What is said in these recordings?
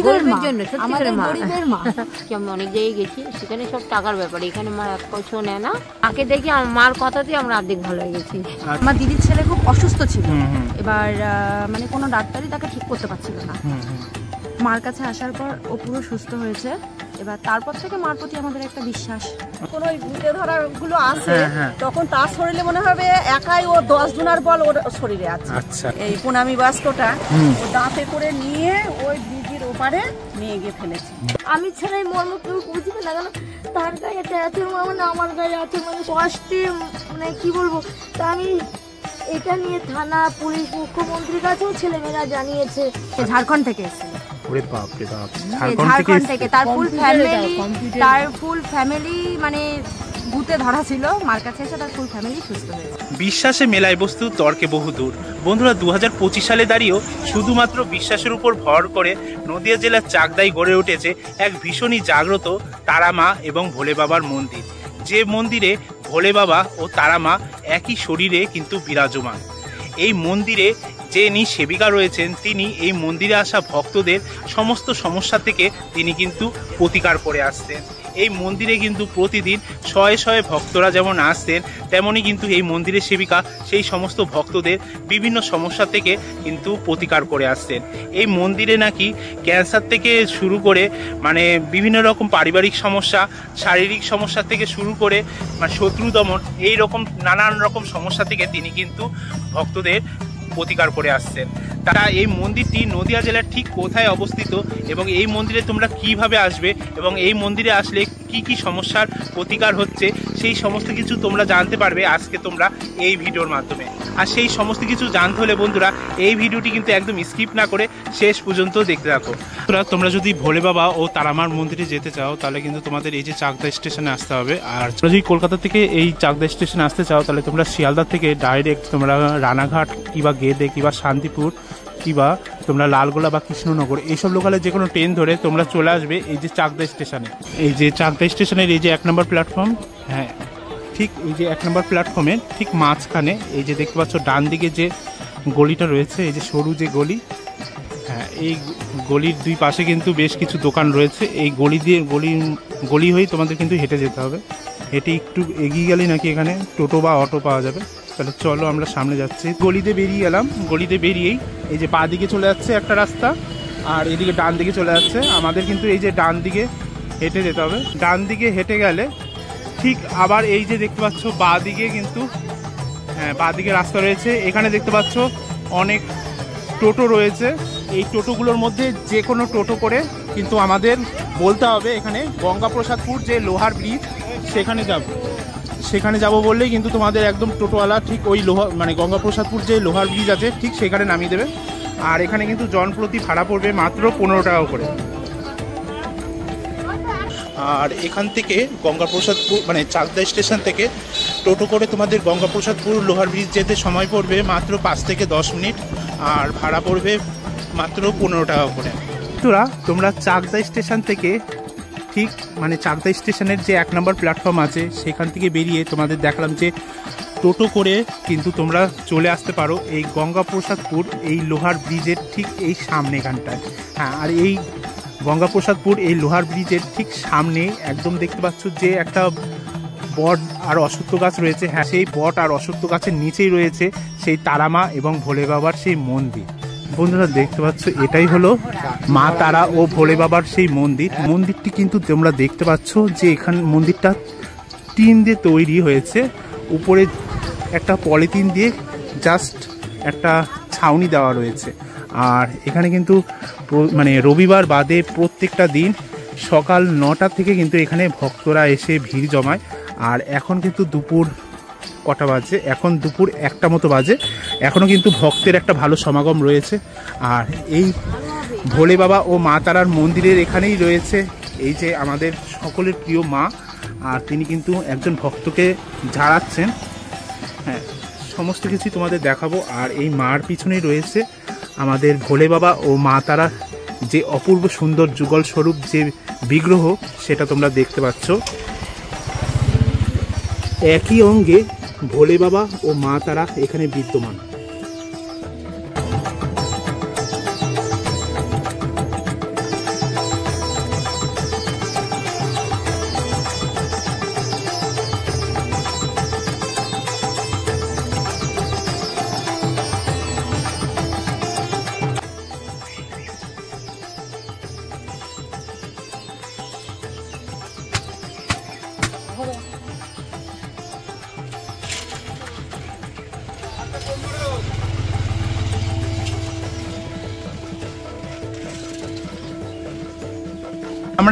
গরিবের মা, জন্য আমাদের গরিবের মা। আমি অনেক জায়গায় গেছি, সেখানে সব টাকার ব্যাপার, এখানে মা এক পয়সাও নেয় না। আগে দেখি আমার মার কথাতেই আমরা অর্ধেক ভালো হয়ে গেছি। আমার দিদির ছেলে খুব অসুস্থ ছিল, এবার মানে কোনো ডাক্তারই তাকে ঠিক করতে পারছিল না। মার কাছে আসার পর ও পুরো সুস্থ হয়েছে। এবার তারপর থেকে মার প্রতি আমাদের একটা বিশ্বাস। কোনো ভূতে ধরা গুলো আসে তখন তার শরীরে মনে হবে একাই ও 10 জনের বল ওর শরীরে আছে। এই পুনামি বয়স্কটা ও দাঁতে করে নিয়ে ওই ব্রিজের ওপারে নিয়ে গিয়ে ফেলেছে। আমি ছাড়াই মর্ম কেউ বুঝতে না, কেন তার গায়ে আছে মানে আমার গায়ে আছে, মানে কষ্টে মানে কি বলবো। তা আমি এটা নিয়ে থানা, পুলিশ, মুখ্যমন্ত্রীর কাছেও ছেলেমেয়েরা জানিয়েছে। ঝাড়খণ্ড থেকে এসেছিল, ঝাড়খণ্ড থেকে তার ফুল ফ্যামিলি মানে ভূতে ধরা ছিল। মার কাছে এসে তার ফুল ফ্যামিলি সুস্থ হয়েছে। বিশ্বাসে মেলায় বস্তু, তর্কে বহুদূর। বন্ধুরা, 2025 সালে দাঁড়িয়েও শুধুমাত্র বিশ্বাসের উপর ভর করে নদিয়া জেলার চাকদায় গড়ে উঠেছে এক ভীষণই জাগ্রত তারা মা এবং ভোলে বাবার মন্দির, যে মন্দিরে ভোলে বাবা ও তারা মা একই শরীরে কিন্তু বিরাজমান। এই মন্দিরে যিনি সেবিকা রয়েছেন, তিনি এই মন্দিরে আসা ভক্তদের সমস্ত সমস্যা থেকে তিনি কিন্তু প্রতিকার করে আসতেন। এই মন্দিরে কিন্তু প্রতিদিন শয়ে শয়ে ভক্তরা যেমন আসতেন, তেমনই কিন্তু এই মন্দিরের সেবিকা সেই সমস্ত ভক্তদের বিভিন্ন সমস্যা থেকে কিন্তু প্রতিকার করে আসতেন। এই মন্দিরে নাকি ক্যান্সার থেকে শুরু করে মানে বিভিন্ন রকম পারিবারিক সমস্যা, শারীরিক সমস্যা থেকে শুরু করে মানে শত্রু দমন, এই রকম নানান রকম সমস্যা থেকে তিনি কিন্তু ভক্তদের প্রতিকার করে আসছেন। তারা এই মন্দিরটি নদিয়া জেলার ঠিক কোথায় অবস্থিত এবং এই মন্দিরে তোমরা কিভাবে আসবে এবং এই মন্দিরে আসলে কি কি সমস্যার প্রতিকার হচ্ছে, সেই সমস্ত কিছু তোমরা জানতে পারবে আজকে তোমরা এই ভিডিওর মাধ্যমে। আর সেই সমস্ত কিছু জানতে হলে বন্ধুরা এই ভিডিওটি কিন্তু একদম স্কিপ না করে শেষ পর্যন্ত দেখতে থাকো। তোমরা যদি ভোলে বাবা ও তারামার মন্দিরে যেতে চাও তাহলে কিন্তু তোমাদের এই যে চাকদা স্টেশনে আসতে হবে। আর তোমরা যদি কলকাতা থেকে এই চাকদা স্টেশনে আসতে চাও তাহলে তোমরা শিয়ালদা থেকে ডাইরেক্ট তোমরা রানাঘাট কিংবা গেদে কিংবা শান্তিপুর কিংবা তোমরা লালগোলা বা কৃষ্ণনগর এইসব লোকালে যে কোনো ট্রেন ধরে তোমরা চলে আসবে এই যে চাকদা স্টেশনে। এই যে চাকদা স্টেশনের এই যে 1 নম্বর প্ল্যাটফর্ম, হ্যাঁ ঠিক এই যে 1 নম্বর প্ল্যাটফর্মের ঠিক মাঝখানে এই যে দেখতে পাচ্ছ ডান দিকে যে গলিটা রয়েছে, এই যে সরু যে গলি, হ্যাঁ এই গলির দুই পাশে কিন্তু বেশ কিছু দোকান রয়েছে। এই গলি দিয়ে গলি হয়েই তোমাদের কিন্তু হেঁটে যেতে হবে। হেঁটে একটু এগিয়ে গেলেই নাকি এখানে টোটো বা অটো পাওয়া যাবে। তাহলে চলো আমরা সামনে যাচ্ছি। গলিতে বেরিয়ে গেলাম, গলিতে বেরিয়েই এই যে বাঁ দিকে চলে যাচ্ছে একটা রাস্তা আর এদিকে ডান দিকে চলে যাচ্ছে। আমাদের কিন্তু এই যে ডান দিকে হেঁটে যেতে হবে। ডান দিকে হেঁটে গেলে ঠিক আবার এই যে দেখতে পাচ্ছ বাঁ দিকে কিন্তু হ্যাঁ বাঁ দিকে রাস্তা রয়েছে। এখানে দেখতে পাচ্ছ অনেক টোটো রয়েছে। এই টোটোগুলোর মধ্যে যে কোনো টোটো করে কিন্তু আমাদের বলতে হবে এখানে গঙ্গাপ্রসাদপুর যে লোহার ব্রিজ সেখানে যাব বললেই কিন্তু তোমাদের একদম টোটোওয়ালা ঠিক ওই মানে গঙ্গাপ্রসাদপুর যে লোহার ব্রিজ আছে ঠিক সেখানে নামিয়ে দেবে। আর এখানে কিন্তু জনপ্রতি ভাড়া পড়বে মাত্র 15 টাকা করে। আর এখান থেকে গঙ্গাপ্রসাদপুর মানে চাকদা স্টেশন থেকে টোটো করে তোমাদের গঙ্গাপ্রসাদপুর লোহার ব্রিজ যেতে সময় পড়বে মাত্র 5 থেকে 10 মিনিট আর ভাড়া পড়বে মাত্র 15 টাকা করে। তোমরা চাকদা স্টেশন থেকে ঠিক মানে চাকদা স্টেশনের যে 1 নম্বর প্ল্যাটফর্ম আছে সেখান থেকে বেরিয়ে তোমাদের দেখলাম যে টোটো করে কিন্তু তোমরা চলে আসতে পারো এই গঙ্গাপ্রসাদপুর এই লোহার ব্রিজের ঠিক এই সামনে এখানটায়। হ্যাঁ আর এই গঙ্গাপ্রসাদপুর এই লোহার ব্রিজের ঠিক সামনে একদম দেখতে পাচ্ছ যে একটা বট আর অশ্বত্থ গাছ রয়েছে। হ্যাঁ সেই বট আর অশ্বত্থ গাছের নিচেই রয়েছে সেই তারামা এবং ভোলে বাবার সেই মন্দির। বন্ধুরা দেখতে পাচ্ছ এটাই হলো মা তারা ও ভোলে বাবার সেই মন্দির। মন্দিরটি কিন্তু তোমরা দেখতে পাচ্ছ যে এখানে মন্দিরটা টিন দিয়ে তৈরি হয়েছে, উপরে একটা পলিথিন দিয়ে জাস্ট একটা ছাউনি দেওয়া রয়েছে। আর এখানে কিন্তু মানে রবিবার বাদে প্রত্যেকটা দিন সকাল 9টা থেকে কিন্তু এখানে ভক্তরা এসে ভিড় জমায়। আর এখন কিন্তু দুপুর কটা বাজে, এখন দুপুর 1টা মতো বাজে, এখনও কিন্তু ভক্তের একটা ভালো সমাগম রয়েছে। আর এই ভোলে বাবা ও মা তারার মন্দিরের এখানেই রয়েছে এই যে আমাদের সকলের প্রিয় মা, আর তিনি কিন্তু একজন ভক্তকে ঝাড়াচ্ছেন। হ্যাঁ সমস্ত কিছুই তোমাদের দেখাবো। আর এই মার পিছনেই রয়েছে আমাদের ভোলে বাবা ও মা তারার যে অপূর্ব সুন্দর যুগল স্বরূপ যে বিগ্রহ সেটা তোমরা দেখতে পাচ্ছ। একই অঙ্গে ভোলে বাবা ও মা তারা এখানে বিদ্যমান।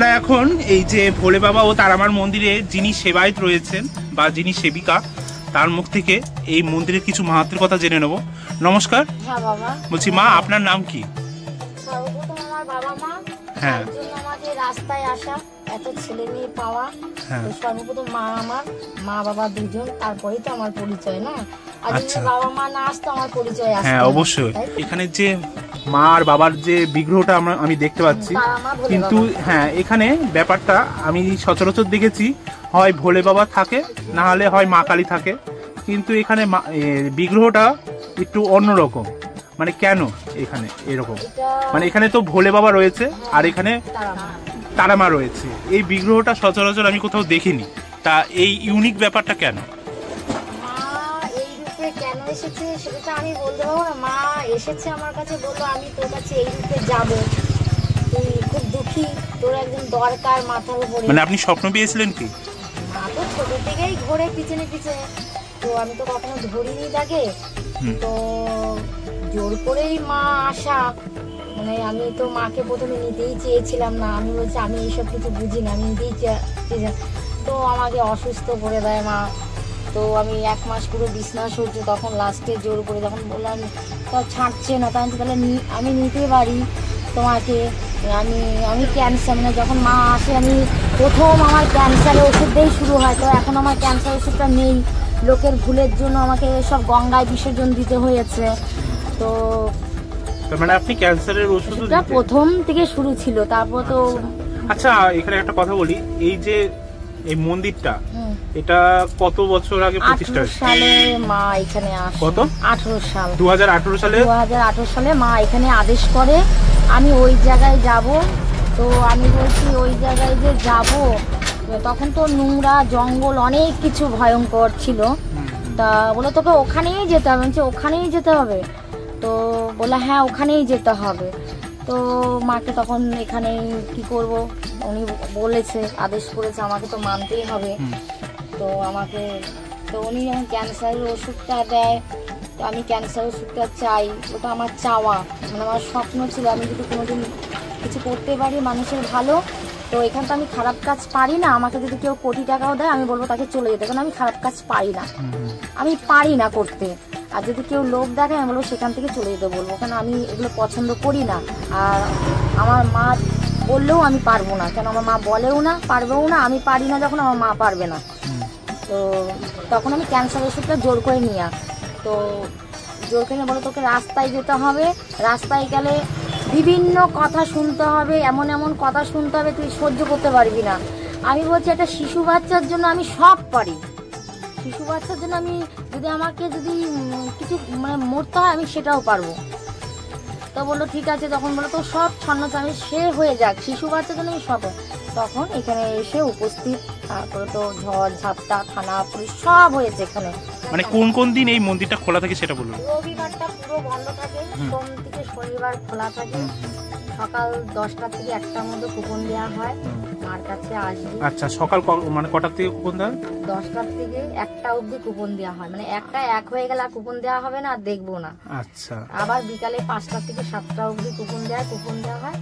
আমরা এখন এই যে ভোলে বাবা ও তারামার মন্দিরে যিনি সেবায়ত রয়েছেন বা যিনি সেবিকা, তার মুখ থেকে এই মন্দিরের কিছু মাহাত্ম্যের কথা জেনে নেব। নমস্কার। হ্যাঁ বাবা। বলছি মা, আপনার নাম কি? সর্বপ্রথম আমার বাবা মা, হ্যাঁ, তার জন্য আমাদের রাস্তায় আসা, এত ছেলে মেয়ে পাওয়া, হ্যাঁ, তো সর্বপ্রথম মা, আমার মা বাবা দুজন, তারপরেই তো আমার পরিচয় না। আর যদি আচ্ছা। বাবা মা না আসতো আমার পরিচয় আসতো হ্যাঁ না, অবশ্যই। তাই তো? এখানে যে মা আর বাবার যে বিগ্রহটা আমি দেখতে পাচ্ছি, তারামা ভোলে কিন্তু বাবা। হ্যাঁ এখানে ব্যাপারটা আমি সচরাচর দেখেছি, হয় ভোলে বাবা থাকে, না হলে হয় মা কালী থাকে, কিন্তু এখানে বিগ্রহটা একটু অন্যরকম। মানে কেন এখানে এরকম? এটা মানে এখানে তো ভোলে বাবা রয়েছে আর এখানে তারামা। তারামা রয়েছে, এই বিগ্রহটা সচরাচর আমি কোথাও দেখিনি। তা এই ইউনিক ব্যাপারটা কেন? মা এই রূপে কেন এসেছে সেটা তো আমি বলতে পারবো না। মা এসেছে আমার কাছে, বললো আমি তোর কাছে এই রূপে যাব, তুই খুব দুঃখী, তোর একজন দরকার মাথার উপরে। মানে আপনি স্বপ্ন পেয়েছিলেন কি? মা তো ছোট থেকেই ঘোরে পিছনে পিছনে, তো আমি তো কখনো ধরিনি তাকে, হুম। তো জোর করেই মা আসা। মানে আমি তো মাকে প্রথমে নিতেই চেয়েছিলাম না, আমি বলছি আমি এইসব কিছু বুঝি না, আমি নিতেই চেয়েছিলাম। তো আমাকে অসুস্থ করে দেয় মা, তো আমি 1 মাস পুরো বিছনা সহ্য, তখন লাস্টে জোর করে যখন বললাম তো ছাড়ছে না, তখন তাহলে আমি নিতে পারি তোমাকে। আমি ক্যান্সার, মানে যখন মা আসে আমি প্রথম আমার ক্যান্সারের ওষুধ দিয়েই শুরু হয়, তো এখন আমার ক্যান্সার ওষুধটা নেই, লোকের ভুলের জন্য আমাকে সব গঙ্গায় বিসর্জন দিতে হয়েছে। তো মানে আপনি ক্যান্সারের ওষুধ প্রথম থেকে শুরু ছিল, তারপর তো আচ্ছা এখানে একটা কথা বলি, এই যে এই মন্দিরটা, হুম, এটা কত বছর আগে প্রতিষ্ঠা 18 হয়েছে? সালে মা এখানে আসে। কত? 18 সাল। 2018 সালে 2018 সালে মা এখানে আদেশ করে আমি ওই জায়গায় যাব। তো আমি বলছি ওই জায়গায় যে যাব, তখন তো নোংরা জঙ্গল অনেক কিছু ভয়ঙ্কর ছিল। তা বলে তোকে ওখানেই যেতে হবে। বলছি ওখানেই যেতে হবে? তো বলে হ্যাঁ ওখানেই যেতে হবে। তো মাকে তখন এখানে কি করব, উনি বলেছে, আদেশ করেছে, আমাকে তো মানতেই হবে। তো আমাকে, তো উনি যখন ক্যান্সারের ওষুধটা দেয়, তো আমি ক্যান্সার ওষুধটা চাই, ওটা আমার চাওয়া, মানে আমার স্বপ্ন ছিল আমি যদি কোনোদিন কিছু করতে পারি মানুষের ভালো। তো এখান তো আমি খারাপ কাজ পারি না, আমাকে যদি কেউ কোটি টাকাও দেয় আমি বলবো তাকে চলে যেতে, কারণ আমি খারাপ কাজ পারি না, আমি পারি না করতে। আর যদি কেউ লোভ দেখায় আমি বলবো সেখান থেকে চলে যেতে বলবো, কারণ আমি এগুলো পছন্দ করি না। আর আমার মা বললেও আমি পারবো না, কেন আমার মা বলেও না, পারবেও না, আমি পারি না যখন আমার মা পারবে না। তো তখন আমি ক্যান্সার ওষুধটা জোর করে নিয়ে, তো জোর করে বলে তোকে রাস্তায় যেতে হবে, রাস্তায় গেলে বিভিন্ন কথা শুনতে হবে, এমন এমন কথা শুনতে হবে তুই সহ্য করতে পারবি না। আমি বলছি একটা শিশু বাচ্চার জন্য আমি সব পারি, শিশু বাচ্চার জন্য আমি যদি আমাকে যদি কিছু মানে মরতে হয় আমি সেটাও পারবো। তো বললো ঠিক আছে, তখন বললো তো সব ছন্ন আমি সে হয়ে যাক, শিশু বাচ্চার জন্য আমি সব। তখন এখানে এসে উপস্থিত, তারপরে তো ঝড় ঝাপটা থানা পুলিশ সব হয়েছে এখানে। মানে কোন কোন দিন এই মন্দিরটা খোলা থাকে সেটা বলুন। রবিবারটা পুরো বন্ধ থাকে, সোম থেকে শনিবার খোলা থাকে, সকাল 10টা থেকে 1টার মধ্যে কুপন দেওয়া হয়, মার কাছে আসবে। আচ্ছা সকাল মানে কটার থেকে কুপন দেন? 10টার থেকে 1টা অবধি কুপন দেওয়া হয়, মানে 1টা 1 হয়ে গেলে আর কুপন দেওয়া হবে না, আর দেখবো না। আচ্ছা আবার বিকালে 5টা থেকে 7টা অবধি কুপন দেওয়া হয়,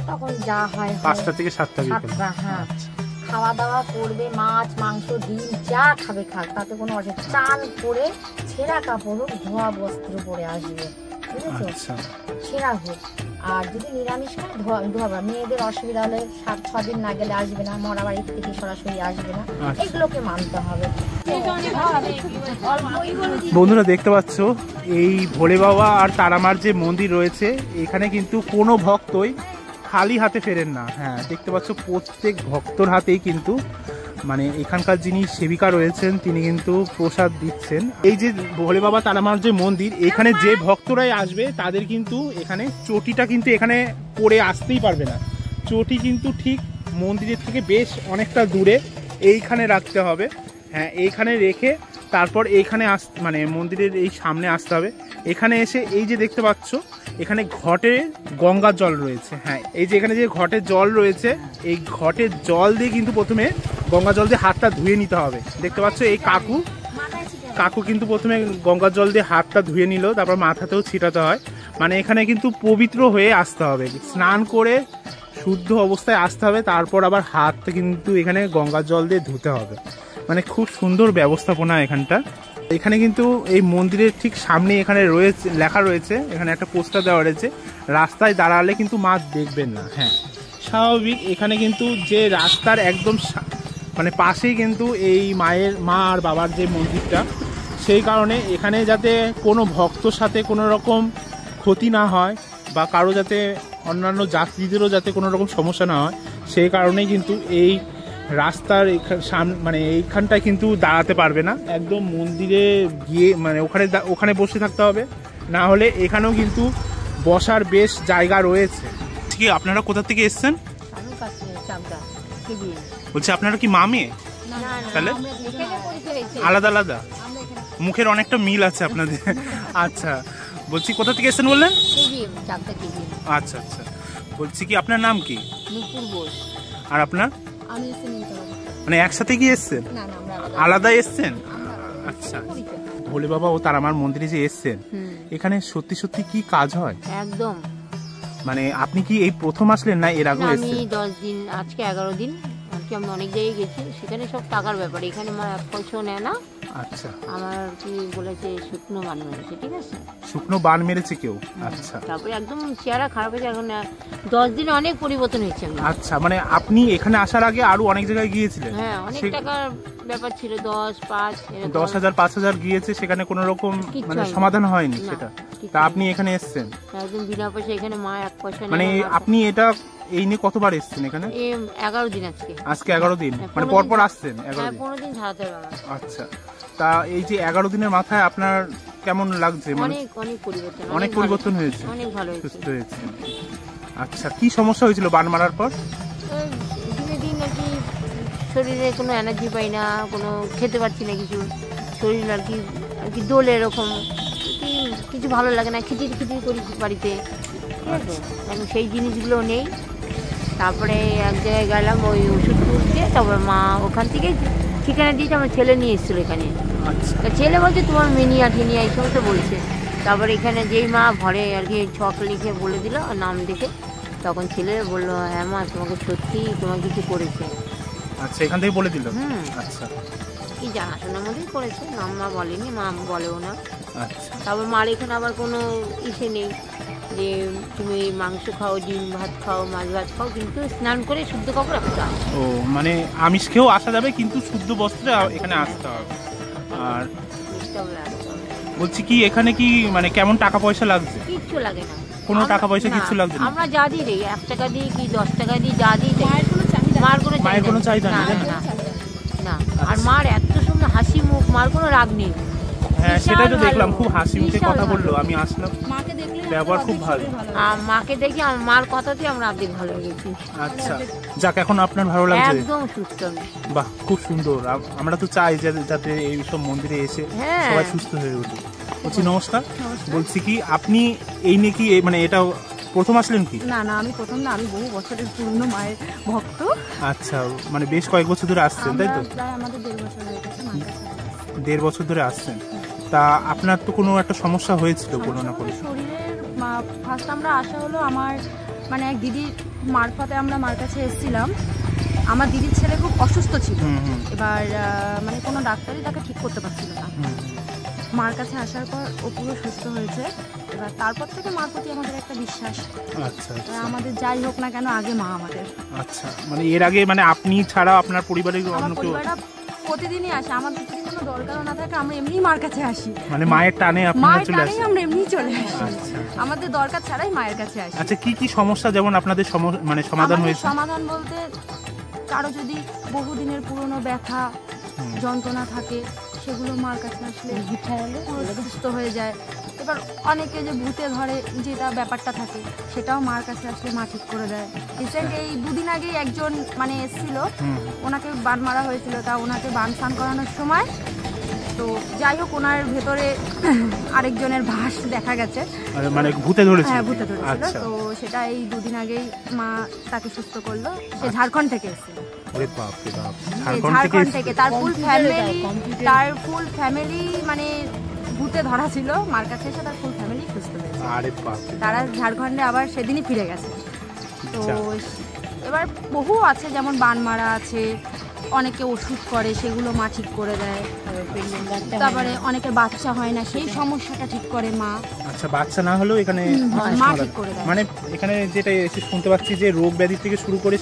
তখন যা হয় 5টা থেকে 7টা বিকেল। 7টা, হ্যাঁ। খাওয়া দাওয়া করবে, মাছ মাংস ডিম যা খাবে খাক, তাতে কোনো অসুবিধা। চান করে ছেঁড়া কাপড় হোক, ধোয়া বস্ত্র পরে আসবে, বুঝেছো, আচ্ছা ছেঁড়া হোক। আর যদি নিরামিষ খায় ধোয়াবা, মেয়েদের অসুবিধা হলে 7-6 দিন না গেলে আসবে না, মরা বাড়ির থেকে সরাসরি আসবে না, এগুলোকে মানতে হবে। বন্ধুরা দেখতে পাচ্ছ এই ভোলে বাবা আর তারামার যে মন্দির রয়েছে, এখানে কিন্তু কোনো ভক্তই খালি হাতে ফেরেন না। হ্যাঁ দেখতে পাচ্ছ প্রত্যেক ভক্তর হাতেই কিন্তু মানে এখানকার যিনি সেবিকা রয়েছেন তিনি কিন্তু প্রসাদ দিচ্ছেন। এই যে ভোলে বাবা তারামার যে মন্দির, এখানে যে ভক্তরাই আসবে তাদের কিন্তু এখানে চটিটা কিন্তু এখানে পরে আসতেই পারবে না, চটি কিন্তু ঠিক মন্দিরের থেকে বেশ অনেকটা দূরে এইখানে রাখতে হবে। হ্যাঁ এইখানে রেখে তারপর এইখানে মানে মন্দিরের এই সামনে আসতে হবে। এখানে এসে এই যে দেখতে পাচ্ছ এখানে ঘটে গঙ্গার জল রয়েছে। হ্যাঁ এই যে এখানে যে ঘটের জল রয়েছে, এই ঘটের জল দিয়ে কিন্তু প্রথমে গঙ্গা জল দিয়ে হাতটা ধুয়ে নিতে হবে। দেখতে পাচ্ছ এই কাকু কিন্তু প্রথমে গঙ্গার জল দিয়ে হাতটা ধুয়ে নিল, তারপর মাথাতেও ছিটাতে হয়। মানে এখানে কিন্তু পবিত্র হয়ে আসতে হবে, স্নান করে শুদ্ধ অবস্থায় আসতে হবে, তারপর আবার হাত কিন্তু এখানে গঙ্গার জল দিয়ে ধুতে হবে। মানে খুব সুন্দর ব্যবস্থাপনা এখানটা। এখানে কিন্তু এই মন্দিরের ঠিক সামনে এখানে রয়েছে, লেখা রয়েছে, এখানে একটা পোস্টার দেওয়া রয়েছে, রাস্তায় দাঁড়ালে কিন্তু মা দেখবেন না। হ্যাঁ, স্বাভাবিক। এখানে কিন্তু যে রাস্তার একদম মানে পাশেই কিন্তু এই মা আর বাবার যে মন্দিরটা, সেই কারণে এখানে যাতে কোনো ভক্তর সাথে কোনো রকম ক্ষতি না হয় বা কারো যাতে অন্যান্য যাত্রীদেরও যাতে কোনো রকম সমস্যা না হয়, সেই কারণেই কিন্তু এই রাস্তার মানে এইখানটায় কিন্তু দাঁড়াতে পারবে না, একদম মন্দিরে গিয়ে মানে ওখানে বসে থাকতে হবে। না হলে এখানেও কিন্তু বসার বেশ জায়গা রয়েছে। ঠিক, আপনারা কোথা থেকে এসছেন? বলছি আপনারা কি মা মেয়ে? তাহলে আলাদা আলাদা, মুখের অনেকটা মিল আছে আপনাদের। আচ্ছা, বলছি কোথা থেকে এসছেন বললেন? আচ্ছা আচ্ছা, বলছি কি আপনার নাম কি? আর আপনার? মানে একসাথে কি এসছেন? আলাদা এসছেন? আচ্ছা, ভোলে বাবা ও তারামার মন্দিরে যে এসছেন, এখানে সত্যি সত্যি কি কাজ হয়? একদম। মানে আপনি কি এই প্রথম আসলেন না এর আগে এসেছেন? আমি 10 দিন, আজকে 11 দিন আর কি। আমি অনেক জায়গায় গেছি, সেখানে সব টাকার ব্যাপার। এখানে আমার 1 পয়সাও নেয় না। আচ্ছা, আমার কি বলেছে শুকনো বান মেরেছে, ঠিক আছে? শুকনো বান মেরেছে কেউ? আচ্ছা, তারপরে একদম চেহারা খারাপ হয়েছে। এখন 10 দিনে অনেক পরিবর্তন হয়েছে। আচ্ছা, মানে আপনি এখানে আসার আগে আরো অনেক জায়গায় গিয়েছিলেন? হ্যাঁ, অনেক টাকার ব্যাপার ছিল, 10,000 5,000 গিয়েছে, সেখানে কোনো রকম মানে সমাধান হয়নি সেটা। তা আপনি এখানে এসেছেন একদম বিনা পয়সা। এখানে মা 1 পয়সা নেয়। মানে আপনি এটা এই নিয়ে কতবার এসেছেন এখানে? 11 দিন আজকে 11 দিন, মানে পরপর আসছেন 11 দিন? 15 দিন ছাড়াতে হবে। আচ্ছা, তা এই যে 11 দিনের মাথায় আপনার কেমন লাগছে? মানে অনেক পরিবর্তন হয়েছে, অনেক ভালো হয়েছে, সুস্থ হয়েছে। আচ্ছা, কি সমস্যা হয়েছিল বান মারার পর? দিনে দিন আর কি শরীরে কোনো এনার্জি পাই না, কোনো খেতে পারছি না কিছু, শরীর আর কি দোলে এরকম, কিছু ভালো লাগে না, খিচিড়ি করি বাড়িতে, ঠিক আছে? এখন সেই জিনিসগুলো নেই। তারপরে এক জায়গায় গেলাম ওই ওষুধ তুলতে, তারপরে মা ওখান থেকে ঠিকানা দিয়েছে, আমার ছেলে নিয়ে এসেছিল এখানে। তা ছেলে বলছে তোমার মিনিয়া টিনিয়া এই সমস্ত বলছে। তারপরে এখানে যেই মা ঘরে আর কি ছক লিখে বলে দিল নাম দেখে, তখন ছেলে বললো হ্যাঁ মা তোমাকে সত্যি তোমার কিছু করেছে। আচ্ছা, এখান থেকে বলে দিল? আচ্ছা, কি জানাশোনার মধ্যেই করেছে, নাম মা বলেনি, মা বলেও না। আচ্ছা, তারপর মার এখানে আবার কোনো ইসে নেই যে তুমি মাংস খাও, ডিম ভাত খাও, মাছ ভাত খাও, কিন্তু স্নান করে শুদ্ধ কাপড় রাখতে হবে। ও, মানে আমিষ খেয়েও আসা যাবে, কিন্তু শুদ্ধ বস্ত্রে এখানে আসতে হবে। আর বলছি কি এখানে কি মানে কেমন টাকা পয়সা লাগছে? কিচ্ছু লাগে না, কোনো টাকা পয়সা কিচ্ছু লাগছে না? আমরা যা দিই 1 টাকা দিই কি 10 টাকা দিই, যা দিই মার কোনো চাহিদা না। আর মার এত সুন্দর হাসি মুখ, মার কোনো রাগ নেই। হ্যাঁ, সেটাই তো দেখলাম, খুব হাসি মুখে কথা বললো, আমি আসলাম, ব্যবহার খুব ভালো। মাকে দেখি আমার মার কথাতে আমরা অর্ধেক ভালো হয়ে গেছি। আচ্ছা, যাক, এখন আপনার ভালো লাগছে? একদম সুস্থ। বাহ, খুব সুন্দর। আমরা তো চাই যাতে এই সব মন্দিরে এসে সবাই সুস্থ হয়ে উঠে। বলছি নমস্কার, বলছি কি আপনি এই নিয়ে কি মানে এটা প্রথম আসলেন কি? না না, আমি প্রথম না, আমি বহু বছরের পুরনো মায়ের ভক্ত। আচ্ছা, মানে বেশ কয়েক বছর ধরে আসছেন, তাই তো? প্রায় আমাদের 1.5 বছর হয়ে গেছে। 1.5 বছর ধরে আসছেন। তা আপনার তো কোনো একটা সমস্যা হয়েছিল কোনো না কোনো? শরীরের ফার্স্ট আমরা আসা হলো আমার মানে এক দিদির মারফতে আমরা মার কাছে এসেছিলাম। আমার দিদির ছেলে খুব অসুস্থ ছিল, এবার মানে কোনো ডাক্তারই তাকে ঠিক করতে পারছিল না। মার কাছে আসার পর ও পুরো সুস্থ হয়েছে। এবার তারপর থেকে মার প্রতি আমাদের একটা বিশ্বাস। আচ্ছা, আমাদের যাই হোক না কেন আগে মা আমাদের। আচ্ছা, মানে এর আগে মানে আপনি ছাড়া আপনার পরিবারের অন্য কেউ? প্রতিদিনই আসে, আমাদের যদি কোনো দরকারও না থাকে আমরা এমনি মার কাছে আসি, মানে মায়ের টানে আপনারা চলে আসেন? আমরা এমনি চলে আসি, আমাদের দরকার ছাড়াই মায়ের কাছে আসি। আচ্ছা, কি কি সমস্যা যেমন আপনাদের মানে সমাধান হয়েছে? সমাধান বলতে কারো যদি বহুদিনের পুরনো ব্যথা যন্ত্রণা থাকে, সেগুলো মার কাছে আসলে পুরো সুস্থ হয়ে যায়। এবার অনেকে যে ভূতে ধরে যেটা ব্যাপারটা থাকে, সেটাও মার কাছে আসলে মা ঠিক করে দেয়। রিসেন্ট এই 2 দিন আগেই একজন মানে এসেছিল, ওনাকে বান মারা হয়েছিল। তা ওনাকে বান স্নান করানোর সময় তো যাই হোক ওনার ভেতরে আরেকজনের ভাস দেখা গেছে, মানে ভূতে ধরেছে? হ্যাঁ, ভূতে ধরেছিল। তো সেটা এই 2 দিন আগেই মা তাকে সুস্থ করলো। সে ঝাড়খণ্ড থেকে এসেছিল। ঝাড়খণ্ড থেকে তার ফুল ফ্যামিলি মানে ভূতে ধরা ছিল, মার কাছে এসে তার ফুল ফ্যামিলি সুস্থ হয়েছে। তারা ঝাড়খণ্ডে আবার সেদিনই ফিরে গেছে। তো এবার বহু আছে, যেমন বানমারা আছে, অনেকে ওষুধ করে সেগুলো মা ঠিক করে দেয়, তারপরে অনেকের বাচ্চা হয় না সেই সমস্যাটা ঠিক করে মা। আচ্ছা, বাচ্চা না হলেও এখানে মা ঠিক করে দেয়। মানে এখানে যেটা এসে শুনতে পাচ্ছি যে রোগ ব্যাধি থেকে শুরু করে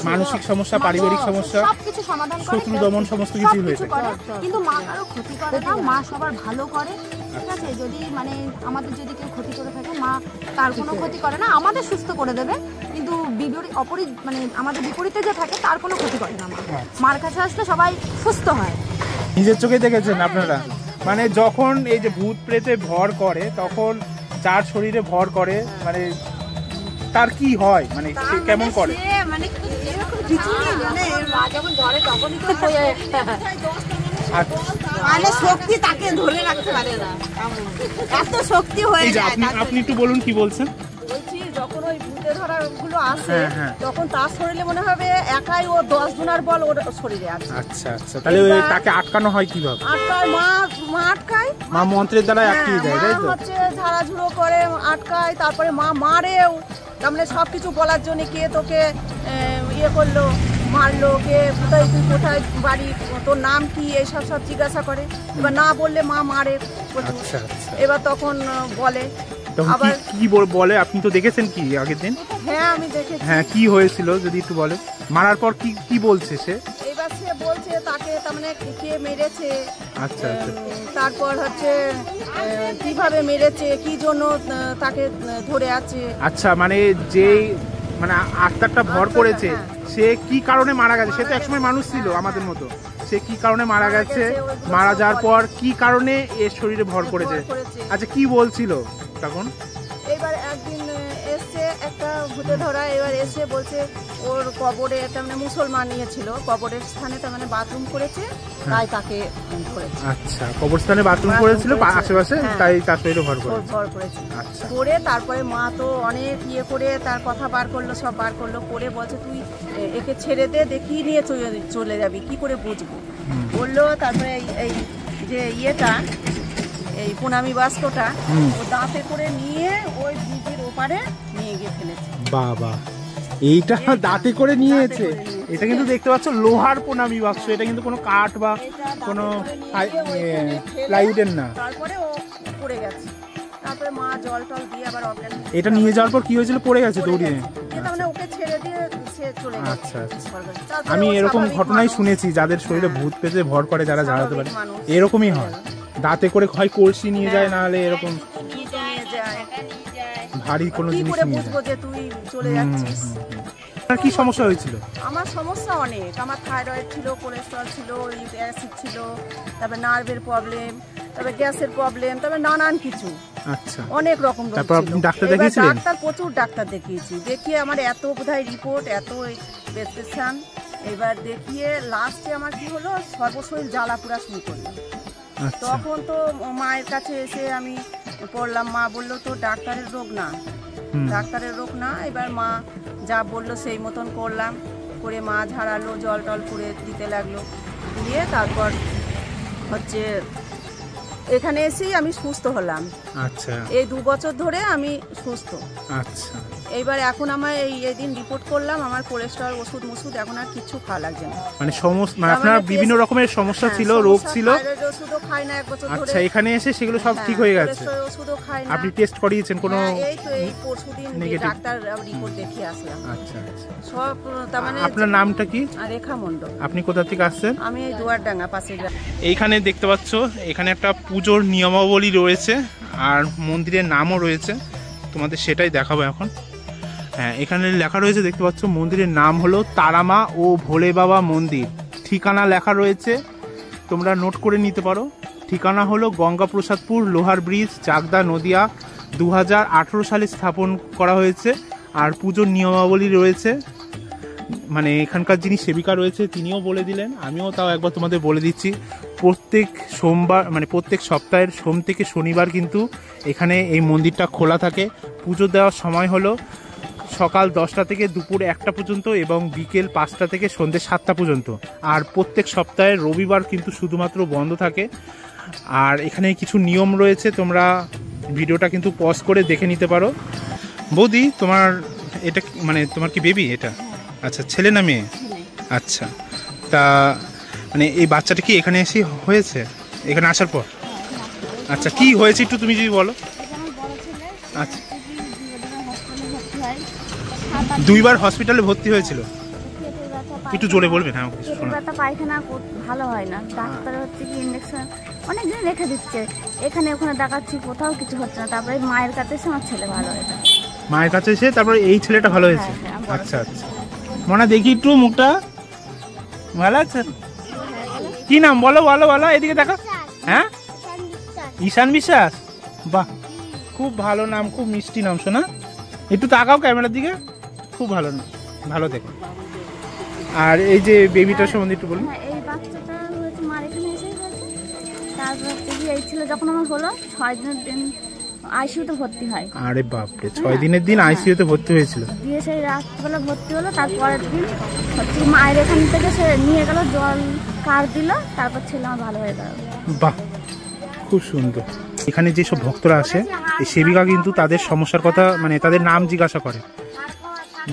মানসিক সমস্যা, পারিবারিক সমস্যা, সবকিছু সমাধান করে, শত্রু দমন সমস্ত কিছুই হয়ে সবকিছু থাকে। করে, কিন্তু মা কারো ক্ষতি করে না, মা সবার ভালো করে। ঠিক আছে, যদি মানে আমাদের যদি কেউ ক্ষতি করে থাকে মা তার কোনো ক্ষতি করে না, আমাদের সুস্থ করে দেবে, কিন্তু মানে আমাদের বিপরীতে যে থাকে তার কোনো ক্ষতি করে না মা। মার কাছে আসলে সবাই সুস্থ হয়। নিজের চোখে দেখেছেন আপনারা? মানে যখন এই যে ভূত প্রেতে ভর করে তখন যার শরীরে ভর করে মানে তার কি হয়, মানে সে কেমন করে? মানে এরকম কিছু নেই, মা যখন ধরে তখনই তো মানে শক্তি তাকে ধরে রাখতে পারে না, এত শক্তি হয়ে যায়। আপনি একটু বলুন কি বলছেন। বলছি যখন ওই ভূতে ধরা গুলো আসে তখন তার শরীরে মনে হবে একাই ও 10 জনের বল ওর শরীরে আছে। আচ্ছা আচ্ছা, তাহলে তাকে আটকানো হয় কিভাবে? আটকায় মা আটকায়, মা মন্ত্রের দ্বারা আটকিয়ে দেয়, তাই তো? হচ্ছে ঝাড়াঝুড়ো করে আটকায়, তারপরে মা মারেও, তার মানে সবকিছু বলার জন্য কে তোকে ইয়ে করলো, মারলো, কে কোথায়, তুই কোথায় বাড়ি, তোর নাম কি, এইসব সব জিজ্ঞাসা করে। এবার না বললে মা মারে। আচ্ছা আচ্ছা, এবার তখন বলে আবার কি বলে? আপনি তো দেখেছেন কি আগের দিন? হ্যাঁ আমি দেখেছি। হ্যাঁ, কি হয়েছিল যদি একটু বলে? মারার পর কি বলছে সে? এবার সে বলছে তাকে তার মানে কে মেরেছে, আচ্ছা আচ্ছা, তারপর হচ্ছে কিভাবে মেরেছে, কি জন্য তাকে ধরে আছে। আচ্ছা, মানে যে মানে আত্মাটা ভর করেছে সে কি কারণে মারা গেছে? সে তো একসময় মানুষ ছিল আমাদের মতো, সে কি কারণে মারা গেছে, মারা যাওয়ার পর কি কারণে এর শরীরে ভর করেছে? আচ্ছা, কি বলছিল তখন? এবার একদিন এসছে একটা ভূতে ধরা, এবার এসে বলছে ওর কবরে, তার মানে মুসলমান নিয়েছিল, কবরের স্থানে তার মানে বাথরুম করেছে, তাই তাকে করেছে। আচ্ছা, কবরস্থানে বাথরুম করেছিল আশেপাশে, তাই তার শরীরে ভর করেছে। আচ্ছা, করে তারপরে মা তো অনেক ইয়ে করে তার কথা বার করলো, সব বার করলো, করে বলছে তুই একে ছেড়ে দে, দেখি নিয়ে চলে যাবি, কি করে বুঝবো বললো। তারপরে এই যে ইয়েটা, এই প্রণামী বাস্কটা ও দাঁতে করে নিয়ে ওই ব্রিজের ওপারে নিয়ে গিয়ে ফেলেছে। বাবা, এইটা দাঁতে করে নিয়েছে? এটা কিন্তু দেখতে পাচ্ছ লোহার প্রণামী বাক্স, এটা কিন্তু কোনো কাঠ বা কোনো প্লাইউডের না। তারপরে ও পড়ে গেছে, তারপরে মা জল টল দিয়ে আবার অজ্ঞান। এটা নিয়ে যাওয়ার পর কি হয়েছিল? পড়ে গেছে দৌড়িয়ে? মানে ওকে ছেড়ে দিয়ে সে চলে গেছে। আচ্ছা আচ্ছা, আমি এরকম ঘটনাই শুনেছি, যাদের শরীরে ভূত পেতে ভর করে, যারা জ্বালাতে পারে এরকমই হয়। দাঁতে করে হয় কলসি নিয়ে যায়, না হলে এরকম ভারী কোনো জিনিস নিয়ে যায়। যে তুই চলে যাচ্ছিস। আর কি সমস্যা হয়েছিল? আমার সমস্যা অনেক, আমার থাইরয়েড ছিল, কোলেস্ট্রল ছিল, অ্যাসিড ছিল, তারপরে নার্ভের প্রবলেম, তারপরে গ্যাসের প্রবলেম, তারপরে নানান কিছু। আচ্ছা, অনেক রকম রোগ ছিল। তারপর আপনি ডাক্তার দেখিয়েছিলেন? ডাক্তার, প্রচুর ডাক্তার দেখিয়েছি, দেখিয়ে আমার এত বোধহয় রিপোর্ট, এত প্রেসক্রিপশন, এবার দেখিয়ে লাস্টে আমার কি হলো, সর্বশরীর জ্বালা পুরা শুরু করলো। তখন তো মায়ের কাছে এসে আমি পড়লাম, মা বললো তো ডাক্তারের রোগ না, ডাক্তারের রোগ না। এবার মা যা বললো সেই মতন করলাম, করে মা ঝাড়ালো, জল টল করে দিতে লাগলো, দিয়ে তারপর হচ্ছে এখানে এসেই আমি সুস্থ হলাম। আচ্ছা, এই 2 বছর ধরে আমি সুস্থ। আচ্ছা, এইবার এখন আমার এই দিন রিপোর্ট করলাম, আমার কোলেস্ট্রল ওষুধ এখন আর কিছু খাওয়া লাগছে না। মানে সমস্যা, মানে আপনার বিভিন্ন রকমের সমস্যা ছিল, রোগ ছিল। ওষুধও খাই না 1 বছর ধরে। আচ্ছা, এখানে এসে সেগুলো সব ঠিক হয়ে গেছে? ওষুধও খাই না। আপনি টেস্ট করিয়েছেন কোনো? এই তো এই পরশুদিন ডাক্তার রিপোর্ট দেখিয়ে আসলাম। আচ্ছা আচ্ছা, সব তার মানে। আপনার নামটা কি? রেখা মণ্ডল। আপনি কোথা থেকে আসছেন? আমি এই দুয়ারডাঙ্গা পাশে। এইখানে দেখতে পাচ্ছ, এখানে একটা পুজোর নিয়মাবলী রয়েছে আর মন্দিরের নামও রয়েছে, তোমাদের সেটাই দেখাবো এখন। হ্যাঁ, এখানে লেখা রয়েছে, দেখতে পাচ্ছ মন্দিরের নাম হলো তারামা ও ভোলে বাবা মন্দির। ঠিকানা লেখা রয়েছে, তোমরা নোট করে নিতে পারো। ঠিকানা হলো গঙ্গাপ্রসাদপুর, লোহার ব্রিজ, চাকদা, নদিয়া। 2018 সালে স্থাপন করা হয়েছে। আর পুজোর নিয়মাবলী রয়েছে, মানে এখানকার যিনি সেবিকা রয়েছে তিনিও বলে দিলেন, আমিও তাও একবার তোমাদের বলে দিচ্ছি। প্রত্যেক সোমবার, মানে প্রত্যেক সপ্তাহের সোম থেকে শনিবার কিন্তু এখানে এই মন্দিরটা খোলা থাকে। পুজো দেওয়ার সময় হলো সকাল 10টা থেকে দুপুর 1টা পর্যন্ত এবং বিকেল 5টা থেকে সন্ধ্যে 7টা পর্যন্ত। আর প্রত্যেক সপ্তাহের রবিবার কিন্তু শুধুমাত্র বন্ধ থাকে। আর এখানে কিছু নিয়ম রয়েছে, তোমরা ভিডিওটা কিন্তু পজ করে দেখে নিতে পারো। বৌদি, তোমার এটা মানে তোমার কি বেবি? এটা আচ্ছা, ছেলে না মেয়ে? আচ্ছা, তা মানে এই বাচ্চাটা কি এখানে এসে হয়েছে, এখানে আসার পর? আচ্ছা, কি হয়েছে একটু তুমি যদি বলো। আচ্ছা, 2বার হসপিটালে ভর্তি হয়েছিল? একটু জোরে বলবেন। হ্যাঁ, পেটের পায়খানা ভালো হয় না, ডাক্তার হচ্ছে কি ইঞ্জেকশন অনেক দিন রেখে দিচ্ছে, এখানে ওখানে দেখাচ্ছি, কোথাও কিছু হচ্ছে না। তারপরে মায়ের কাছে এসে আমার ছেলে ভালো হয়েছে। মায়ের কাছে এসে তারপরে এই ছেলেটা ভালো হয়েছে? আচ্ছা আচ্ছা, মনে দেখি একটু মুখটা। ভালো আছে? কি নাম বলো বলো বলো, এদিকে দেখো। হ্যাঁ, ঈশান বিশ্বাস। বাহ, খুব ভালো নাম, খুব মিষ্টি নাম। শোনা, একটু তাকাও ক্যামেরার দিকে। খুব ভালো নাম, ভালো দেখো। আর এই যে বেবিটার সম্বন্ধে একটু বলুন। এই বাচ্চাটা হচ্ছে মার এখানে এসেই হয়েছে। তারপর হচ্ছে কি এই ছিল যখন আমার হলো 6 দিনের দিন আইসিইউতে ভর্তি হয়। আরে বাপরে, 6 দিনের দিন আইসিইউতে ভর্তি হয়েছিল? দিয়ে সেই রাত্রিবেলা ভর্তি হলো, তারপরের দিন হচ্ছে মায়ের এখান থেকে সে নিয়ে গেল, জল কার দিল, তারপর ছেলে আমার ভালো হয়ে গেল। বাহ, খুব সুন্দর। এখানে যেসব ভক্তরা আসে, এই সেবিকা কিন্তু তাদের সমস্যার কথা মানে তাদের নাম জিজ্ঞাসা করে।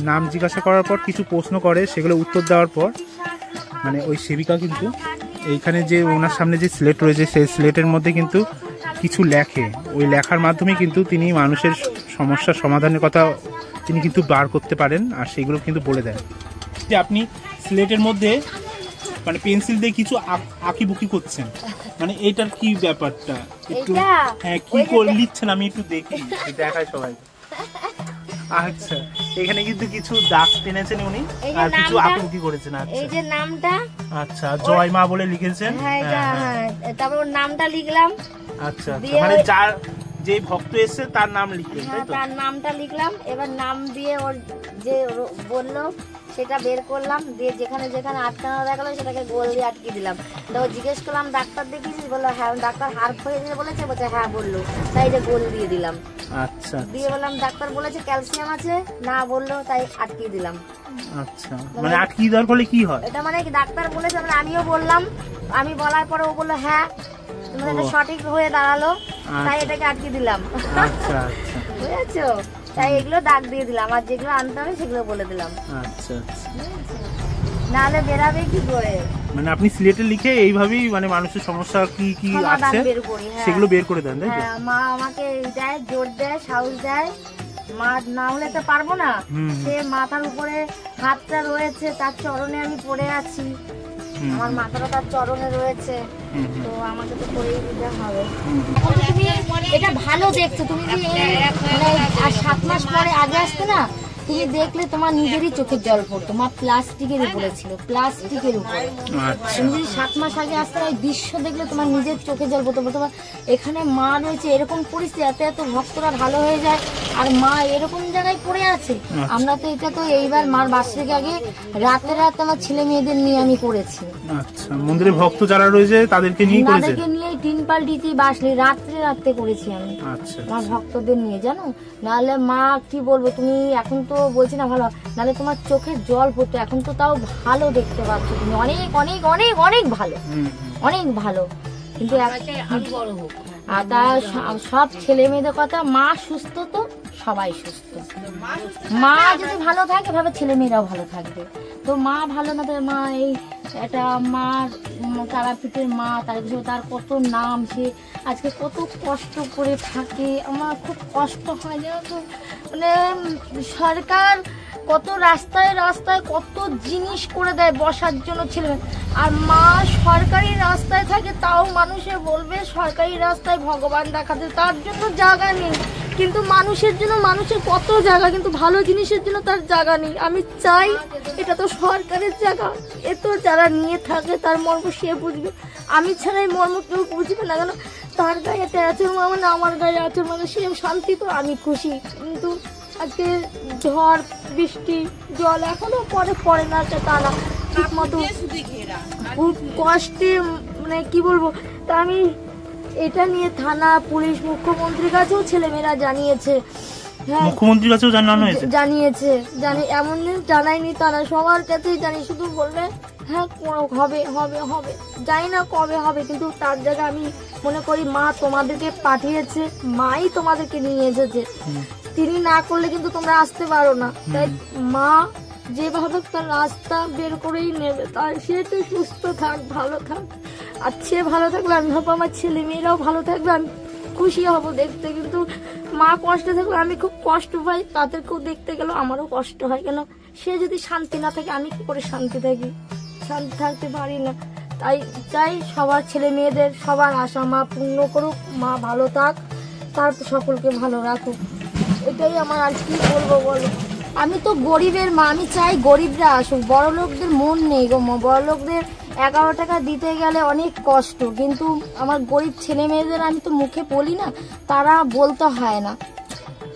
নাম জিজ্ঞাসা করার পর কিছু প্রশ্ন করে, সেগুলো উত্তর দেওয়ার পর মানে ওই সেবিকা কিন্তু এইখানে যে ওনার সামনে যে স্লেট রয়েছে, সেই স্লেটের মধ্যে কিন্তু কিছু লেখে। ওই লেখার মাধ্যমে কিন্তু তিনি মানুষের সমস্যার সমাধানের কথা তিনি কিন্তু বার করতে পারেন, আর সেগুলো কিন্তু বলে দেন। যে আপনি স্লেটের মধ্যে মানে পেন্সিল দিয়ে কিছু আঁকিবুকি করছেন, মানে এটার কি ব্যাপারটা একটু? হ্যাঁ, কি করে লিখছেন আমি একটু দেখি, দেখাই সবাই। আচ্ছা, এখানে কিন্তু কিছু দাগ টেনেছেন উনি, আর কিছু আঁকিবুকি করেছেন। আচ্ছা, এই যে নামটা, আচ্ছা, জয় মা বলে লিখেছেন। হ্যাঁ, তারপর ওর নামটা লিখলাম। আচ্ছা, মানে যার যে ভক্ত এসেছে তার নাম লিখলেন, তাই তো? তার নামটা লিখলাম, এবার নাম দিয়ে ওর যে বললো সেটা বের করলাম, দিয়ে যেখানে যেখানে আটকানো দেখালো সেটাকে গোল দিয়ে আটকে দিলাম। তো জিজ্ঞেস করলাম ডাক্তার দেখিয়েছিস? বললো হ্যাঁ। ডাক্তার হাড় হয়ে দিতে বলেছে? বলছে হ্যাঁ বললো, তাই যে গোল দিয়ে দিলাম। আচ্ছা, দিয়ে বললাম ডাক্তার বলেছে ক্যালসিয়াম আছে না, বললো, তাই আটকে দিলাম। আচ্ছা, মানে আটকে দেওয়ার ফলে কি হয়? এটা মানে কি ডাক্তার বলেছে, মানে আমিও বললাম, আমি বলার পরে ও বললো হ্যাঁ, মানে এটা সঠিক হয়ে দাঁড়ালো, তাই এটাকে আটকে দিলাম। আচ্ছা আচ্ছা, বুঝেছো? তাই এগুলো দাগ দিয়ে দিলাম, আর যেগুলো আনতে হবে সেগুলো বলে দিলাম। আচ্ছা আচ্ছা, নাহলে বেরাবে কি করে? মানে আপনি স্লেটে লিখে এইভাবেই মানে মানুষের সমস্যা কি কি আছে সেগুলো বের করে দেন, তাই তো? হ্যাঁ, মা আমাকে দেয়, জোর দেয়, সাহস দেয়। মা না হলে তো পারবো না। সে মাথার উপরে হাতটা রয়েছে, তার চরণে আমি পড়ে আছি, আমার মাথাটা তার চরণে রয়েছে, তো আমাকে তো করেই দিতে হবে। তুমি এটা ভালো দেখছো, তুমি যে মানে আর 7 মাস পরে আগে আসতে না, তুমি দেখলে তোমার নিজেরই চোখের জল পড়তো। মা প্লাস্টিকের উপরে ছিল, প্লাস্টিকের উপরে। তুমি যদি 7 মাস আগে আসতে ওই দৃশ্য দেখলে তোমার নিজের চোখের জল পড়তো। তোমার এখানে মা রয়েছে, এরকম পরিস্থিতি, এত এত ভক্তরা ভালো হয়ে যায়, আর মা এরকম জায়গায় পড়ে আছে। আমরা তো এটা তো এইবার মার বার্ষিকে আগে রাতে রাতে আমার ছেলে মেয়েদের নিয়ে আমি করেছি। আচ্ছা, মন্দিরে ভক্ত যারা রয়েছে তাদেরকে নিয়ে করেছেন? তাদেরকে নিয়ে 3 পাল্টিতে বাসলি রাত্রে রাতে করেছি আমি। আচ্ছা, আমার ভক্তদের নিয়ে, জানো, নাহলে মা কি বলবো, তুমি এখন তো বলছি না ভালো, নাহলে তোমার চোখের জল পড়তো। এখন তো তাও ভালো দেখতে পাচ্ছ তুমি, অনেক অনেক অনেক অনেক ভালো, অনেক ভালো। কিন্তু আর তার সব ছেলে মেয়েদের কথা, মা সুস্থ তো সবাই সুস্থ। মা যদি ভালো থাকে ভাবে ছেলে মেয়েরাও ভালো থাকবে। তো মা ভালো না, তো মা এই এটা মার তারাপীঠের মা, তার কত নাম, সে আজকে কত কষ্ট করে থাকে। আমার খুব কষ্ট হয়, জানো তো। মানে সরকার কত রাস্তায় রাস্তায় কত জিনিস করে দেয় বসার জন্য ছেলে, আর মা সরকারি রাস্তায় থাকে, তাও মানুষে বলবে সরকারি রাস্তায় ভগবান দেখাতে, তার জন্য জায়গা নেই। কিন্তু মানুষের জন্য মানুষের কত জায়গা, কিন্তু ভালো জিনিসের জন্য তার জায়গা নেই। আমি চাই এটা তো সরকারের জায়গা, এ তো যারা নিয়ে থাকে তার মর্ম সে বুঝবে, আমি ছাড়াই মর্ম কেউ বুঝবে না। কেন তার গায়েতে আছে মানে আমার গায়ে আছে, মানে সে শান্তি, তো আমি খুশি। কিন্তু আজকে ঝড় বৃষ্টি জল এখনো পড়ে না, তা না, ঠিক মতো খুব কষ্টে, মানে কি বলবো। তা আমি এটা নিয়ে থানা, পুলিশ, মুখ্যমন্ত্রীর কাছেও ছেলেমেয়েরা জানিয়েছে। হ্যাঁ, মুখ্যমন্ত্রীর কাছেও জানানো হয়েছে? জানিয়েছে, এমন জানায়নি তারা, সবার কাছেই জানি। শুধু বলবে হ্যাঁ হবে হবে হবে, জানি না কবে হবে। কিন্তু তার জায়গায় আমি মনে করি মা তোমাদেরকে পাঠিয়েছে, মাই তোমাদেরকে নিয়ে এসেছে। তিনি না করলে কিন্তু তোমরা আসতে পারো না। তাই মা যেভাবে তার রাস্তা বের করেই নেবে, তার সে তো সুস্থ থাক, ভালো থাক। আর সে ভালো থাকলে আমি ভাবো আমার ছেলে মেয়েরাও ভালো থাকবে, আমি খুশি হব দেখতে। কিন্তু মা কষ্ট থাকলে আমি খুব কষ্ট পাই, তাদেরকেও দেখতে গেলেও আমারও কষ্ট হয়। কেন সে যদি শান্তি না থাকে আমি কি করে শান্তি থাকি? শান্তি থাকতে পারি না। তাই চাই সবার ছেলে মেয়েদের সবার আশা মা পূর্ণ করুক, মা ভালো থাক, তার সকলকে ভালো রাখুক। এটাই আমার আর কি বলবো বলো। আমি তো গরিবের মা, আমি চাই গরিবরা আসুক, বড় লোকদের মন নেই গো। বড় লোকদের 11 টাকা দিতে গেলে অনেক কষ্ট, কিন্তু আমার গরিব ছেলে মেয়েদের আমি তো মুখে বলি না, তারা বলতে হয় না,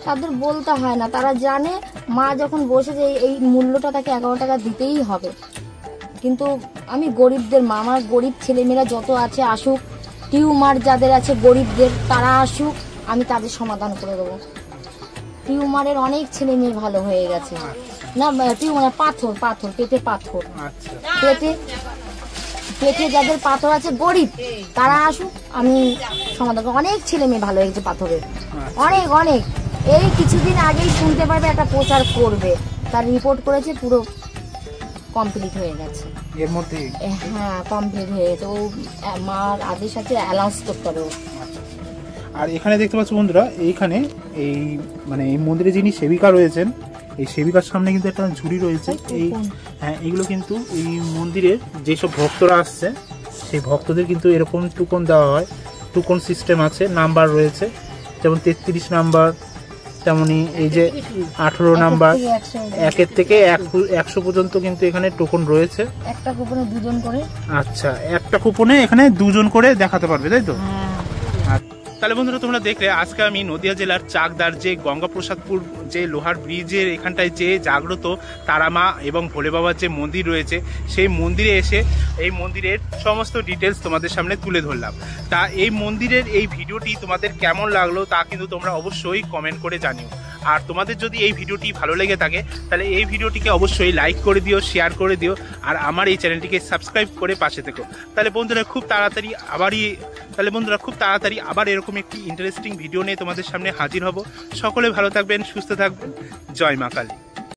তাদের বলতে হয় না, তারা জানে মা যখন বসেছে এই মূল্যটা তাকে 11 টাকা দিতেই হবে। কিন্তু আমি গরিবদের মা, আমার গরিব ছেলেমেয়েরা যত আছে আসুক, টিউমার যাদের আছে গরিবদের তারা আসুক, আমি তাদের সমাধান করে দেবো। টিউমারের অনেক ছেলে মেয়ে ভালো হয়ে গেছে। না টিউমার পাথর, পেটে পাথর, পেটে যাদের পাথর আছে গরিব তারা আসুক, আমি সমাধান করবো। অনেক ছেলে মেয়ে ভালো হয়ে গেছে পাথরের, অনেক অনেক। এই কিছুদিন আগেই শুনতে পারবে একটা প্রচার করবে, তার রিপোর্ট করেছে, পুরো কমপ্লিট হয়ে গেছে এর মধ্যে। হ্যাঁ কমপ্লিট হয়ে গেছে। ও মার আদেশ আছে অ্যালাউন্স করতে হবে। আর এখানে দেখতে পাচ্ছ বন্ধুরা, এইখানে এই মানে এই মন্দিরে যিনি সেবিকা রয়েছেন, এই সেবিকার সামনে কিন্তু একটা ঝুড়ি রয়েছে। এই হ্যাঁ, এগুলো কিন্তু এই মন্দিরের যেসব ভক্তরা আসছে সেই ভক্তদের কিন্তু এরকম টুকন দেওয়া হয়। টুকন সিস্টেম আছে, নাম্বার রয়েছে, যেমন 33 নাম্বার, তেমনি এই যে 18 নাম্বার, 1 থেকে 100 পর্যন্ত কিন্তু এখানে টোকন রয়েছে। একটা কুপনে 2 জন করে। আচ্ছা, একটা কুপনে এখানে 2 জন করে দেখাতে পারবে, তাই তো? তাহলে বন্ধুরা তোমরা দেখলে আজকে আমি নদিয়া জেলার চাকদার যে গঙ্গাপ্রসাদপুর যে লোহার ব্রিজের এখানটায় যে জাগ্রত তারামা এবং ভোলে বাবার যে মন্দির রয়েছে, সেই মন্দিরে এসে এই মন্দিরের সমস্ত ডিটেলস তোমাদের সামনে তুলে ধরলাম। তা এই মন্দিরের এই ভিডিওটি তোমাদের কেমন লাগলো তা কিন্তু তোমরা অবশ্যই কমেন্ট করে জানিও। আর তোমাদের যদি এই ভিডিওটি ভালো লেগে থাকে তাহলে এই ভিডিওটিকে অবশ্যই লাইক করে দিও, শেয়ার করে দিও, আর আমার এই চ্যানেলটিকে সাবস্ক্রাইব করে পাশে থেকো। তাহলে বন্ধুরা খুব তাড়াতাড়ি আবার এরকম একটি ইন্টারেস্টিং ভিডিও নিয়ে তোমাদের সামনে হাজির হব। সকলে ভালো থাকবেন, সুস্থ থাকবেন। জয় মা কালী।